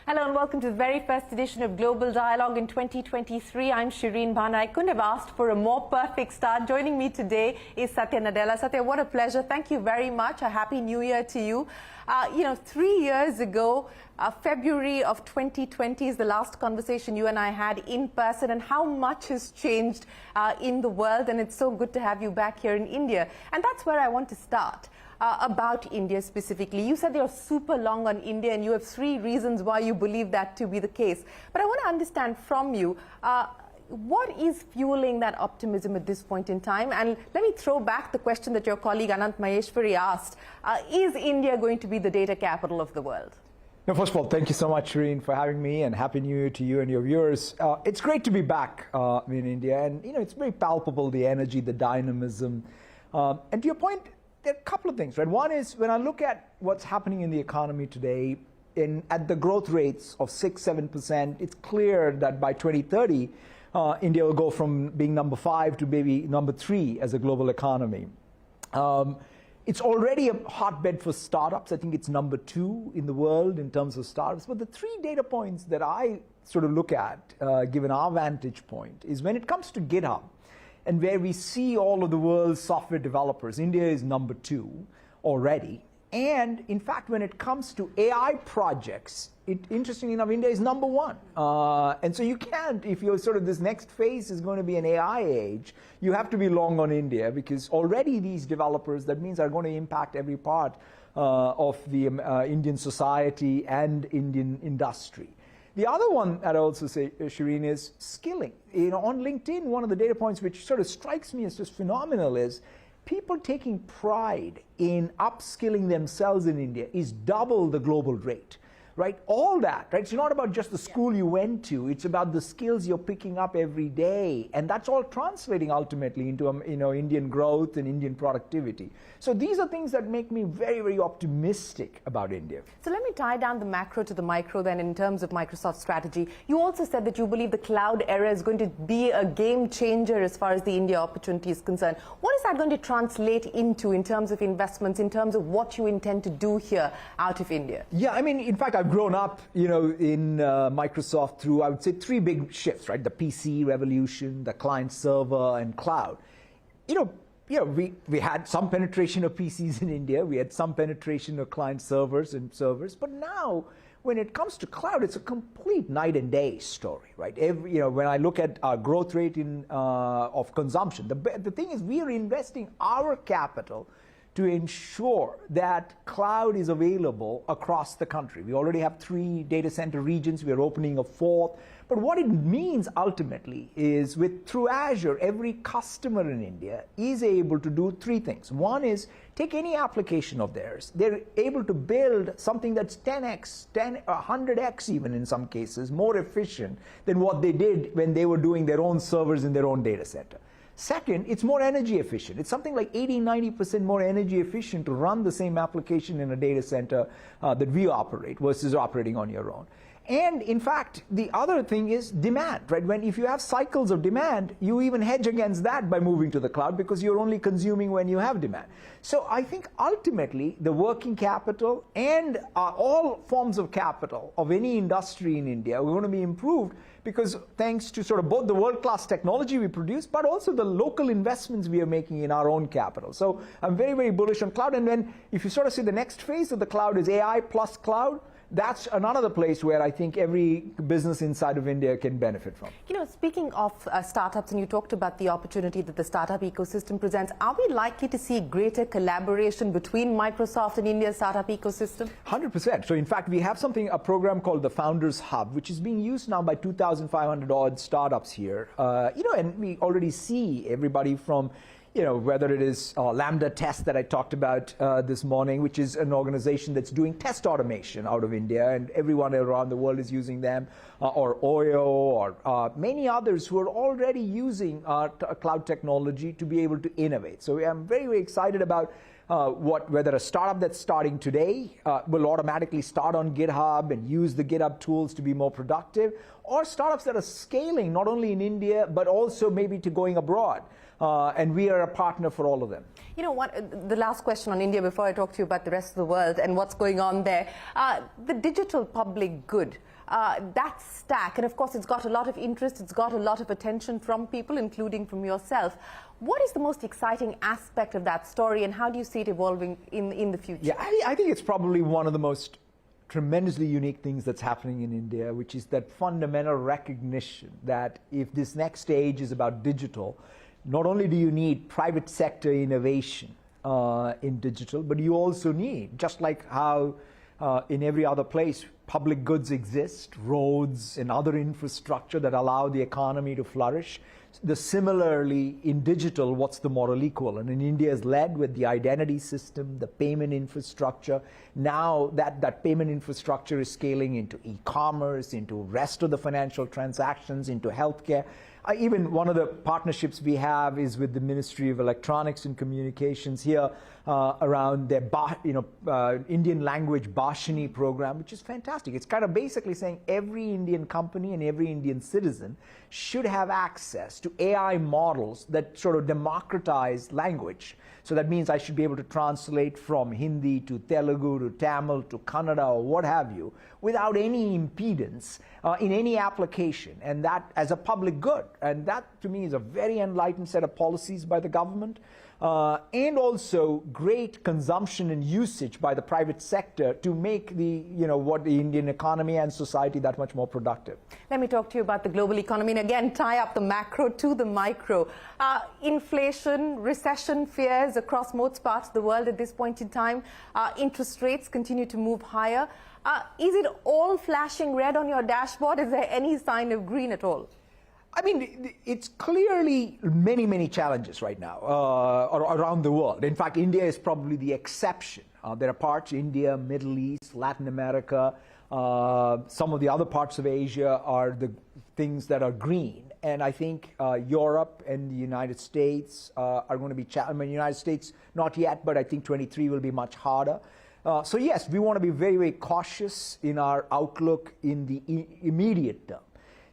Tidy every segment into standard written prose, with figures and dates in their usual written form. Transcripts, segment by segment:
Hello and welcome to the very first edition of Global Dialogue in 2023. I'm Shireen Bhana. I couldn't have asked for a more perfect start. Joining me today is Satya Nadella. Satya, what a pleasure. Thank you very much. A happy new year to you. 3 years ago, February of 2020 is the last conversation you and I had in person, and how much has changed in the world, and it's so good to have you back here in India. And that's where I want to start. About India specifically. You said you're super long on India and you have 3 reasons why you believe that to be the case. But I want to understand from you, what is fueling that optimism at this point in time? And let me throw back the question that your colleague Anant Maheshwari asked. Is India going to be the data capital of the world? No, first of all, thank you so much, Shireen, for having me, and Happy New Year to you and your viewers. It's great to be back in India, and it's very palpable, the energy, the dynamism. And to your point, there are a couple of things, right? One is, when I look at what's happening in the economy today, at the growth rates of 6-7%, it's clear that by 2030, India will go from being number 5 to maybe number 3 as a global economy. It's already a hotbed for startups. I think it's number 2 in the world in terms of startups. But the 3 data points that I sort of look at, given our vantage point, is when it comes to GitHub, and where we see all of the world's software developers, India is number 2 already. And in fact, when it comes to AI projects, interestingly enough, India is number 1. And so you can't, if you're sort of, this next phase is going to be an AI age, you have to be long on India, because already these developers, that means, are going to impact every part of the Indian society and Indian industry. The other one that I also say, Shireen, is skilling. On LinkedIn, one of the data points which sort of strikes me as just phenomenal is people taking pride in upskilling themselves in India is double the global rate. Right? All that, right? It's not about just the school you went to. It's about the skills you're picking up every day. And that's all translating ultimately into Indian growth and Indian productivity. So these are things that make me very, very optimistic about India. So let me tie down the macro to the micro then in terms of Microsoft's strategy. You also said that you believe the cloud era is going to be a game changer as far as the India opportunity is concerned. What is that going to translate into in terms of investments, in terms of what you intend to do here out of India? Yeah, I mean, in fact, I've grown up, in Microsoft through, I would say, 3 big shifts, right? The PC revolution, the client server, and cloud. We had some penetration of PCs in India. We had some penetration of client servers. But now, when it comes to cloud, it's a complete night and day story, right? When I look at our growth rate of consumption, the thing is, we are investing our capital to ensure that cloud is available across the country. We already have 3 data center regions. We are opening a 4th. But what it means ultimately is, through Azure, every customer in India is able to do 3 things. One is, take any application of theirs. They're able to build something that's 10x, 100x even in some cases, more efficient than what they did when they were doing their own servers in their own data center. Second, it's more energy efficient. It's something like 80-90% more energy efficient to run the same application in a data center that we operate versus operating on your own. And in fact, the other thing is demand, right? If you have cycles of demand, you even hedge against that by moving to the cloud, because you're only consuming when you have demand. So I think ultimately the working capital and all forms of capital of any industry in India are going to be improved, because thanks to sort of both the world-class technology we produce, but also the local investments we are making in our own capital. So I'm very, very bullish on cloud. And then if you sort of say the next phase of the cloud is AI plus cloud, that's another place where I think every business inside of India can benefit from. Speaking of startups, and you talked about the opportunity that the startup ecosystem presents, are we likely to see greater collaboration between Microsoft and India's startup ecosystem? 100%. So in fact, we have a program called the Founders Hub, which is being used now by 2,500 odd startups here. And we already see everybody from whether it is Lambda Test that I talked about this morning, which is an organization that's doing test automation out of India, and everyone around the world is using them, or Oyo, or many others who are already using cloud technology to be able to innovate. So I'm very, very excited about whether a startup that's starting today will automatically start on GitHub and use the GitHub tools to be more productive, or startups that are scaling not only in India, but also maybe to going abroad. and we are a partner for all of them. You know what, the last question on India before I talk to you about the rest of the world and what's going on there. The digital public good, that stack, and of course it's got a lot of interest, it's got a lot of attention from people, including from yourself. What is the most exciting aspect of that story, and how do you see it evolving in the future? Yeah, I think it's probably one of the most tremendously unique things that's happening in India, which is that fundamental recognition that if this next stage is about digital, not only do you need private sector innovation in digital, but you also need, just like how in every other place public goods exist, roads and other infrastructure that allow the economy to flourish. Similarly, in digital, what's the moral equivalent? And India is led with the identity system, the payment infrastructure. Now that payment infrastructure is scaling into e-commerce, into rest of the financial transactions, into healthcare. Even one of the partnerships we have is with the Ministry of Electronics and Communications here around their Indian language Bhashini program, which is fantastic. It's kind of basically saying every Indian company and every Indian citizen should have access to AI models that sort of democratize language. So that means I should be able to translate from Hindi to Telugu to Tamil to Kannada or what have you without any impedance in any application, and that as a public good. And that to me is a very enlightened set of policies by the government. And also great consumption and usage by the private sector to make the Indian economy and society that much more productive. Let me talk to you about the global economy and again tie up the macro to the micro. Inflation, recession fears across most parts of the world at this point in time. Interest rates continue to move higher. Is it all flashing red on your dashboard? Is there any sign of green at all? I mean, it's clearly many, many challenges right now around the world. In fact, India is probably the exception. There are parts, India, Middle East, Latin America, some of the other parts of Asia are the things that are green. And I think Europe and the United States are going to be challenged. I mean, the United States, not yet, but I think 23 will be much harder. So yes, we want to be very, very cautious in our outlook in the immediate term.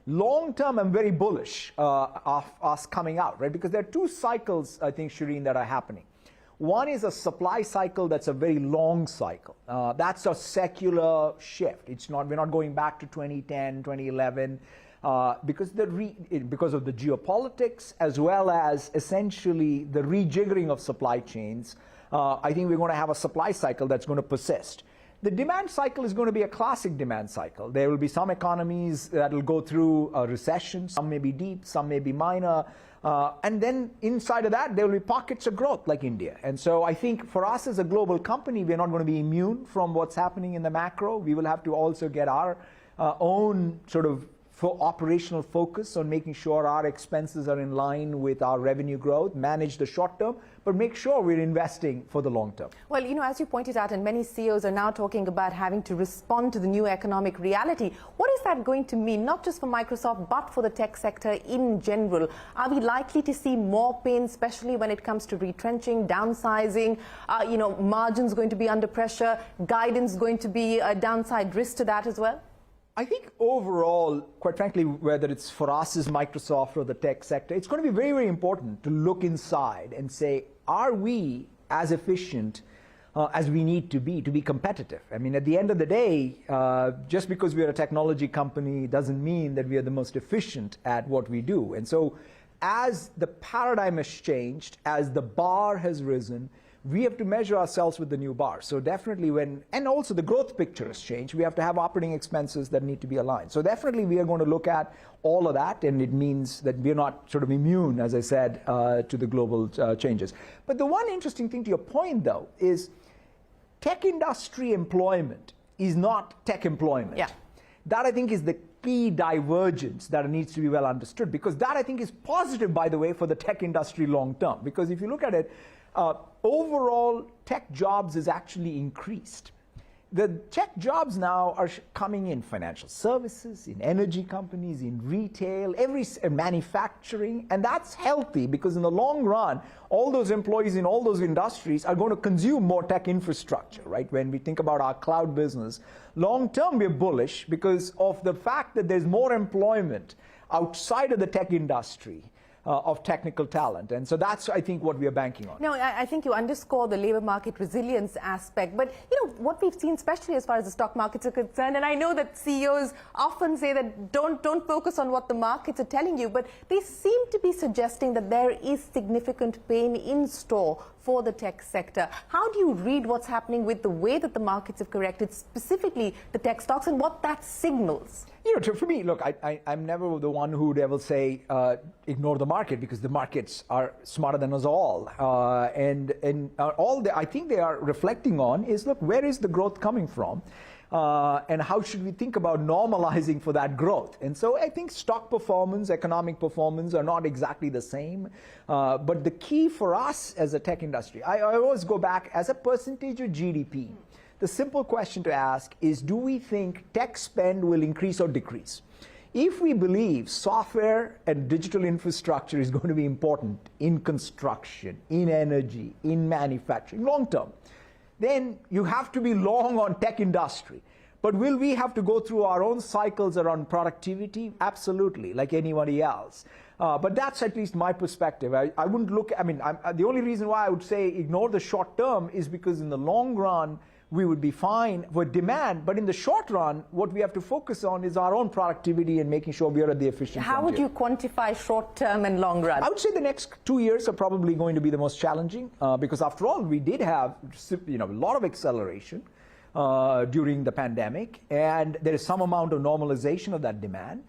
Long term, I'm very bullish of us coming out, right? Because there are two cycles, I think, Shireen, that are happening. One is a supply cycle that's a very long cycle. That's a secular shift. We're not going back to 2010, 2011, because of the geopolitics as well as essentially the rejiggering of supply chains. I think we're going to have a supply cycle that's going to persist. The demand cycle is going to be a classic demand cycle. There will be some economies that will go through a recession. Some may be deep, some may be minor. And then inside of that, there will be pockets of growth like India. And so I think for us as a global company, we're not going to be immune from what's happening in the macro. We will have to also get our own sort of operational focus on making sure our expenses are in line with our revenue growth, manage the short term, but make sure we're investing for the long term. Well, as you pointed out, and many CEOs are now talking about having to respond to the new economic reality. What is that going to mean, not just for Microsoft, but for the tech sector in general? Are we likely to see more pain, especially when it comes to retrenching, downsizing, margins going to be under pressure, guidance going to be a downside risk to that as well? I think overall, quite frankly, whether it's for us as Microsoft or the tech sector, it's going to be very, very important to look inside and say, are we as efficient as we need to be competitive? I mean, at the end of the day, just because we're a technology company doesn't mean that we are the most efficient at what we do. And so as the paradigm has changed, as the bar has risen, we have to measure ourselves with the new bar. So definitely and also the growth picture has changed. We have to have operating expenses that need to be aligned. So definitely we are going to look at all of that, and it means that we're not sort of immune, as I said, to the global changes. But the one interesting thing to your point, though, is tech industry employment is not tech employment. Yeah. That, I think, is the key divergence that needs to be well understood, because that, I think, is positive, by the way, for the tech industry long term. Because if you look at it, overall tech jobs is actually increased. The tech jobs now are coming in financial services, in energy companies, in retail, manufacturing, and that's healthy because in the long run, all those employees in all those industries are going to consume more tech infrastructure, right? When we think about our cloud business, long term we're bullish because of the fact that there's more employment outside of the tech industry. of technical talent. And so that's, I think, what we are banking on. No, I think you underscore the labor market resilience aspect. But, what we've seen, especially as far as the stock markets are concerned, and I know that CEOs often say that don't focus on what the markets are telling you, but they seem to be suggesting that there is significant pain in store for the tech sector. How do you read what's happening with the way that the markets have corrected, specifically the tech stocks, and what that signals? For me, look, I'm never the one who would ever say ignore the market, because the markets are smarter than us all. I think they are reflecting on is, look, where is the growth coming from? And how should we think about normalizing for that growth? And so I think stock performance, economic performance are not exactly the same. But the key for us as a tech industry, I always go back as a percentage of GDP. The simple question to ask is, do we think tech spend will increase or decrease? If we believe software and digital infrastructure is going to be important in construction, in energy, in manufacturing, long term, then you have to be long on tech industry. But will we have to go through our own cycles around productivity? Absolutely, like anybody else. But that's at least my perspective. I wouldn't look, the only reason why I would say ignore the short term is because in the long run, we would be fine with demand, but in the short run, what we have to focus on is our own productivity and making sure we are at the efficient How would you quantify short term and long run? I would say the next 2 years are probably going to be the most challenging, because after all, we did have a lot of acceleration during the pandemic, and there is some amount of normalization of that demand.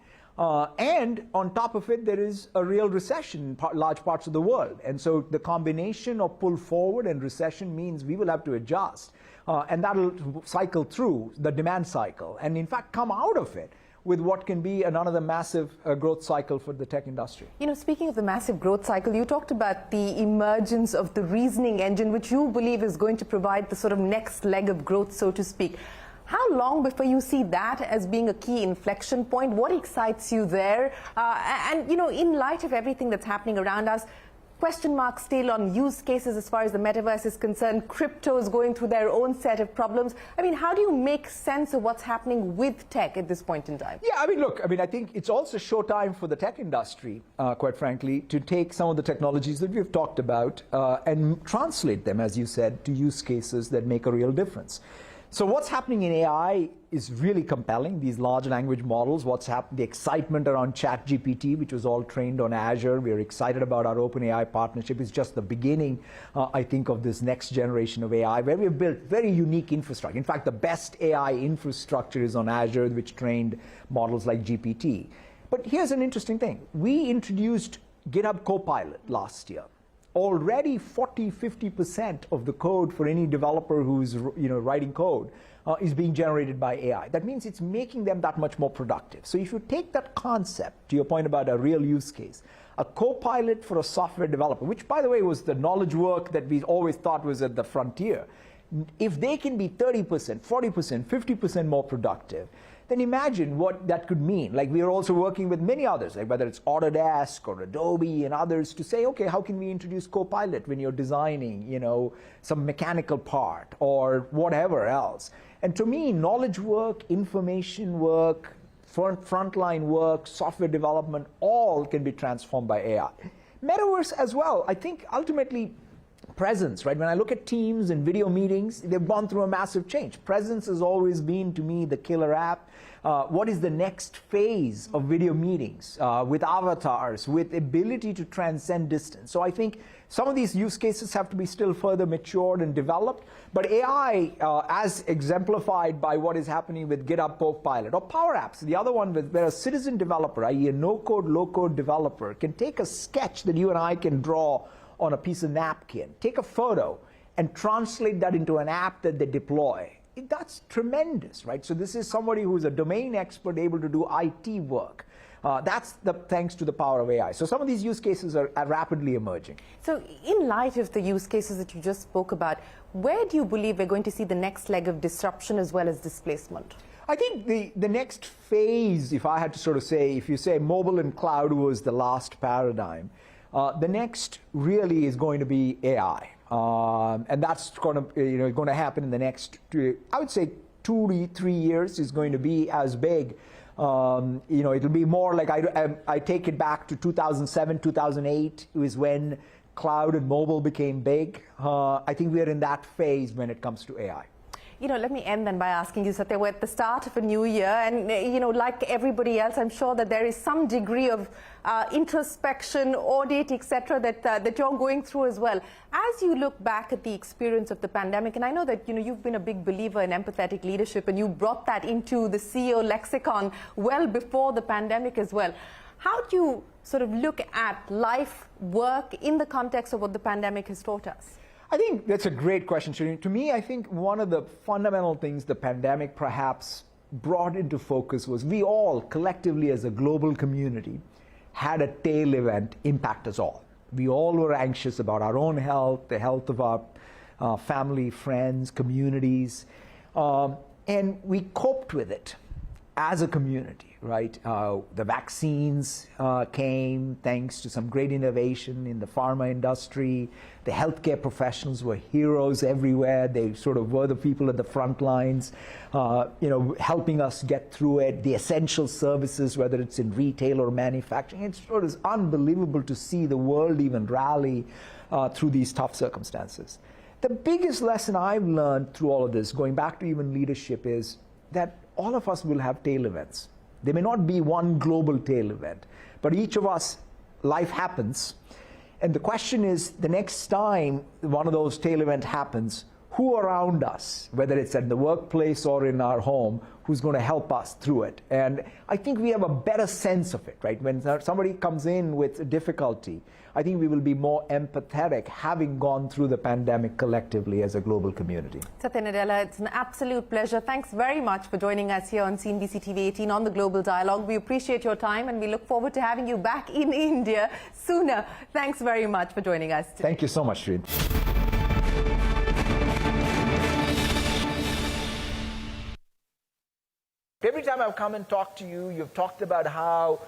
And on top of it, there is a real recession in large parts of the world. And so the combination of pull forward and recession means we will have to adjust. And that'll cycle through the demand cycle and, in fact, come out of it with what can be another massive growth cycle for the tech industry. Speaking of the massive growth cycle, you talked about the emergence of the reasoning engine, which you believe is going to provide the sort of next leg of growth, so to speak. How long before you see that as being a key inflection point? What excites you there? In light of everything that's happening around us, question marks still on use cases as far as the metaverse is concerned. Crypto is going through their own set of problems. How do you make sense of what's happening with tech at this point in time? Yeah, I think it's also showtime for the tech industry, quite frankly, to take some of the technologies that we've talked about and translate them, as you said, to use cases that make a real difference. So what's happening in AI is really compelling, these large language models, the excitement around ChatGPT, which was all trained on Azure. We're excited about our OpenAI partnership. It's just the beginning, I think, of this next generation of AI, where we've built very unique infrastructure. In fact, the best AI infrastructure is on Azure, which trained models like GPT. But here's an interesting thing. We introduced GitHub Copilot last year. Already 40–50% of the code for any developer who's writing code is being generated by AI. That means it's making them that much more productive. So if you take that concept, to your point about a real use case, a copilot for a software developer, which, by the way, was the knowledge work that we always thought was at the frontier, if they can be 30%, 40%, 50% more productive, then imagine what that could mean. Like, we are also working with many others, like whether it's Autodesk or Adobe and others, to say, okay, how can we introduce Copilot when you're designing, some mechanical part or whatever else? And to me, knowledge work, information work, frontline work, software development, all can be transformed by AI. Metaverse as well. I think ultimately presence, right? When I look at Teams and video meetings, they've gone through a massive change. Presence has always been, to me, the killer app. What is the next phase of video meetings with avatars, with ability to transcend distance? So I think some of these use cases have to be still further matured and developed. But AI, as exemplified by what is happening with GitHub Copilot or Power Apps, the other one where a citizen developer, i.e. a no-code, low-code developer, can take a sketch that you and I can draw on a piece of napkin, take a photo, and translate that into an app that they deploy. That's tremendous, right? So this is somebody who's a domain expert able to do IT work. That's thanks to the power of AI. So some of these use cases are rapidly emerging. So in light of the use cases that you just spoke about, where do you believe we're going to see the next leg of disruption as well as displacement? I think the next phase, if I had to sort of say, if you say mobile and cloud was the last paradigm, the next really is going to be AI. And that's going to happen in the next, I would say, 2 to 3 years is going to be as big You know, it'll be more like I take it back to 2007, 2008 is when cloud and mobile became big. I think we are in that phase when it comes to AI. You know, let me end then by asking you, Satya, we're at the start of a new year, and, you know, like everybody else, I'm sure that there is some degree of introspection, audit, etc., that you're going through as well. As you look back at the experience of the pandemic, and I know that, you know, you've been a big believer in empathetic leadership, and you brought that into the CEO lexicon well before the pandemic as well. How do you sort of look at life, work in the context of what the pandemic has taught us? I think that's a great question, Shireen. To me, I think one of the fundamental things the pandemic perhaps brought into focus was we all, collectively as a global community, had a tail event impact us all. We all were anxious about our own health, the health of our family, friends, communities, and we coped with it as a community, right? The vaccines came thanks to some great innovation in the pharma industry. The healthcare professionals were heroes everywhere. They sort of were the people at the front lines, you know, helping us get through it. The essential services, whether it's in retail or manufacturing, it sort of is unbelievable to see the world even rally through these tough circumstances. The biggest lesson I've learned through all of this, going back to even leadership, is that all of us will have tail events. There may not be one global tail event, but each of us, life happens. And the question is, the next time one of those tail events happens, who around us, whether it's at the workplace or in our home, who's going to help us through it? And I think we have a better sense of it, right? When somebody comes in with a difficulty, I think we will be more empathetic, having gone through the pandemic collectively as a global community. Satya Nadella, it's an absolute pleasure. Thanks very much for joining us here on CNBC-TV18 on the Global Dialogue. We appreciate your time, and we look forward to having you back in India sooner. Thanks very much for joining us today. Thank you so much, Shreen. Every time I've come and talked to you, you've talked about how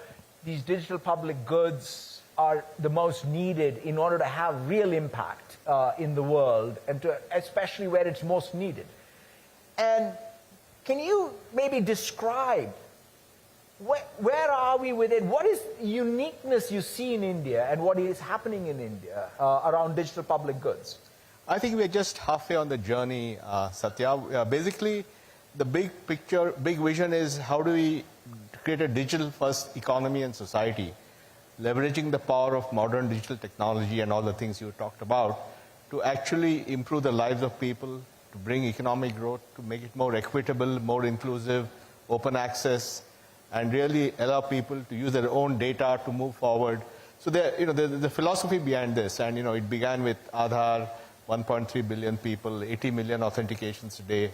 these digital public goods are the most needed in order to have real impact in the world, and especially where it's most needed. And can you maybe describe where are we with it? What is uniqueness you see in India and what is happening in India around digital public goods? I think we're just halfway on the journey, Satya. Basically, the big picture, big vision is how do we create a digital-first economy and society, leveraging the power of modern digital technology and all the things you talked about to actually improve the lives of people, to bring economic growth, to make it more equitable, more inclusive, open access, and really allow people to use their own data to move forward. So the philosophy behind this, and it began with Aadhaar, 1.3 billion people, 80 million authentications a day.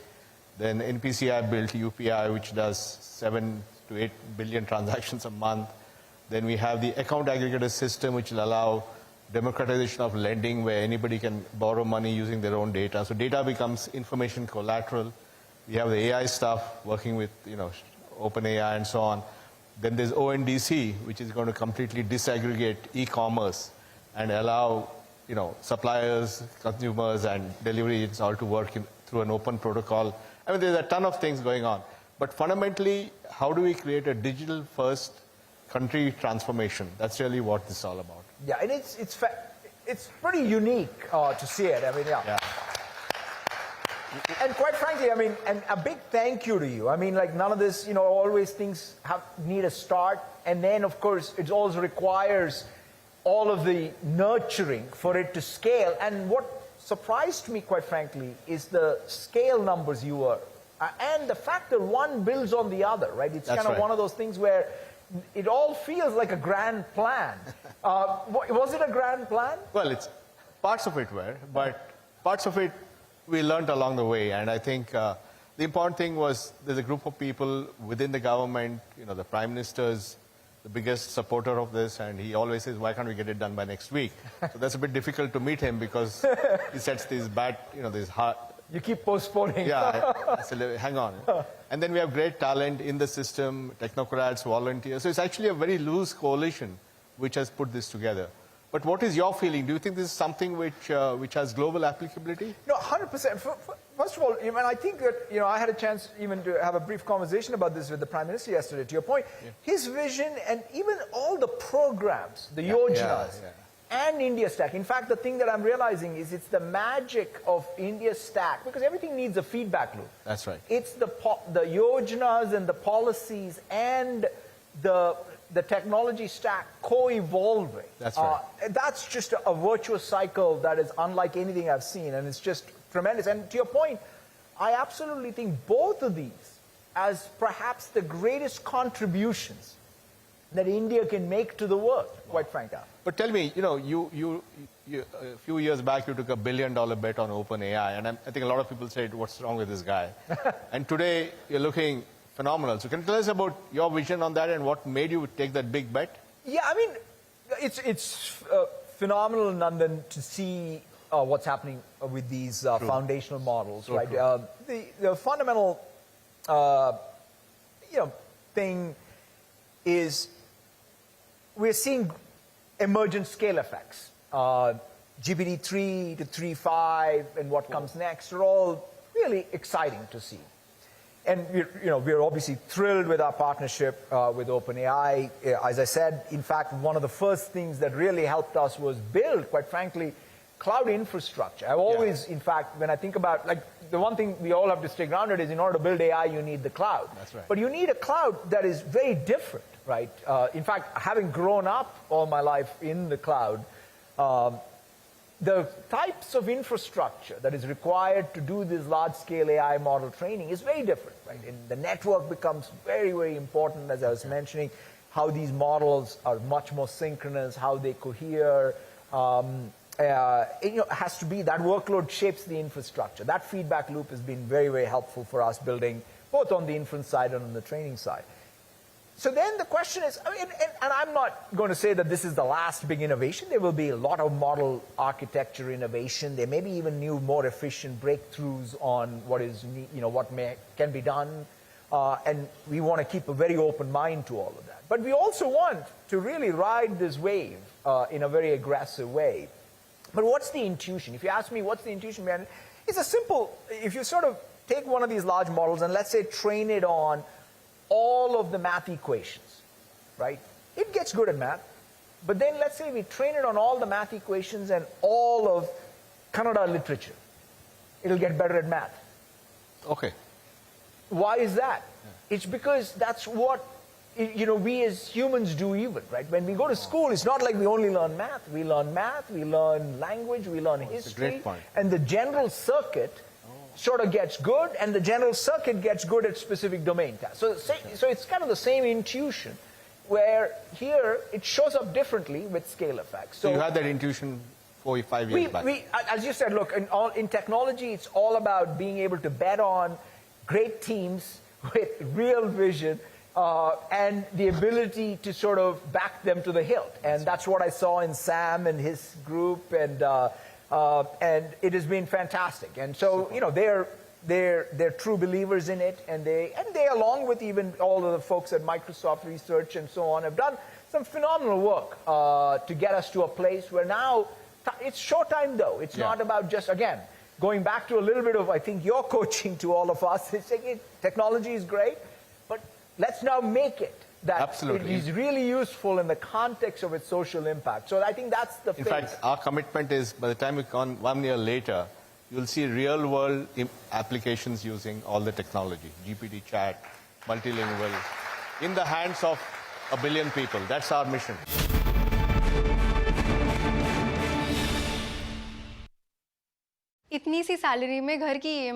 Then NPCI built UPI, which does 7 to 8 billion transactions a month. Then we have the account aggregator system, which will allow democratization of lending, where anybody can borrow money using their own data. So data becomes information collateral. We have the AI stuff, working with OpenAI and so on. Then there's ONDC, which is going to completely disaggregate e-commerce and allow suppliers, consumers, and delivery agents all to work through an open protocol. I mean, there's a ton of things going on. But fundamentally, how do we create a digital-first country transformation? That's really what this is all about. Yeah, and it's pretty unique to see it. I mean, yeah. And quite frankly, I mean, and a big thank you to you. I mean, like, none of this, always things need a start. And then, of course, it also requires all of the nurturing for it to scale. And what surprised me, quite frankly, is the scale numbers you were. And the fact that one builds on the other, right? It's kind of one of those things where it all feels like a grand plan. Was it a grand plan? Well, parts of it were, but parts of it we learned along the way. And I think the important thing was there's a group of people within the government, the Prime Minister's the biggest supporter of this, and he always says, why can't we get it done by next week? So that's a bit difficult to meet him because he sets these these hard... You keep postponing. Yeah, I said, hang on. And then we have great talent in the system, technocrats, volunteers. So it's actually a very loose coalition which has put this together. But what is your feeling? Do you think this is something which has global applicability? No, 100%. First of all, I think that, I had a chance even to have a brief conversation about this with the Prime Minister yesterday. To your point, his vision and even all the programs, the yojanas, and India Stack. In fact, the thing that I'm realizing is it's the magic of India Stack, because everything needs a feedback loop. That's right. It's the yojanas and the policies and the technology stack co-evolving. That's right. That's just a virtuous cycle that is unlike anything I've seen, and it's just tremendous. And to your point, I absolutely think both of these as perhaps the greatest contributions that India can make to the world, quite frankly. But tell me, you a few years back, you took $1 billion bet on OpenAI, and I think a lot of people said, what's wrong with this guy? And today, you're looking phenomenal. So can you tell us about your vision on that and what made you take that big bet? Yeah, I mean, it's phenomenal, Nandan, to see what's happening with these foundational models, right? The fundamental, thing is we're seeing emergent scale effects. GPT-3 to 3.5 and what comes next are all really exciting to see. And we're obviously thrilled with our partnership with OpenAI. As I said, in fact, one of the first things that really helped us was build, quite frankly, cloud infrastructure. I've always, in fact, when I think about, the one thing we all have to stay grounded is in order to build AI, you need the cloud. That's right. But you need a cloud that is very different, right? In fact, having grown up all my life in the cloud, the types of infrastructure that is required to do this large-scale AI model training is very different, right? And the network becomes very, very important, as I was mentioning, how these models are much more synchronous, how they cohere. It has to be, that workload shapes the infrastructure. That feedback loop has been very, very helpful for us building, both on the inference side and on the training side. So then the question is, and I'm not going to say that this is the last big innovation. There will be a lot of model architecture innovation. There may be even new, more efficient breakthroughs on what is, what can be done. And we want to keep a very open mind to all of that. But we also want to really ride this wave in a very aggressive way. But what's the intuition? If you ask me what's the intuition behind it, it's a simple, if you sort of take one of these large models and let's say train it on all of the math equations, right? It gets good at math. But then let's say we train it on all the math equations and all of Kannada literature. It'll get better at math. Okay. Why is that? It's because that's what, we as humans do even, right? When we go to school, it's not like we only learn math. We learn math, we learn language, we learn history. That's a great point. And the general circuit sort of gets good, and the general circuit gets good at specific domain tasks. So it's kind of the same intuition, where here it shows up differently with scale effects. So you had that intuition 4 or 5 years back. As you said, look, in technology, it's all about being able to bet on great teams with real vision and the ability to sort of back them to the hilt. And that's what I saw in Sam and his group, and it has been fantastic. And so, they're true believers in it, and they along with even all of the folks at Microsoft Research and so on have done some phenomenal work to get us to a place where now it's showtime, though. It's not about just, again, going back to a little bit of, I think, your coaching to all of us. It's saying technology is great, but let's now make it that it is really useful in the context of its social impact. So I think that's the phase. In fact, our commitment is, by the time we come 1 year later, you'll see real-world applications using all the technology, GPT chat, multilingual, in the hands of 1 billion people. That's our mission. इतनी सी salary में घर की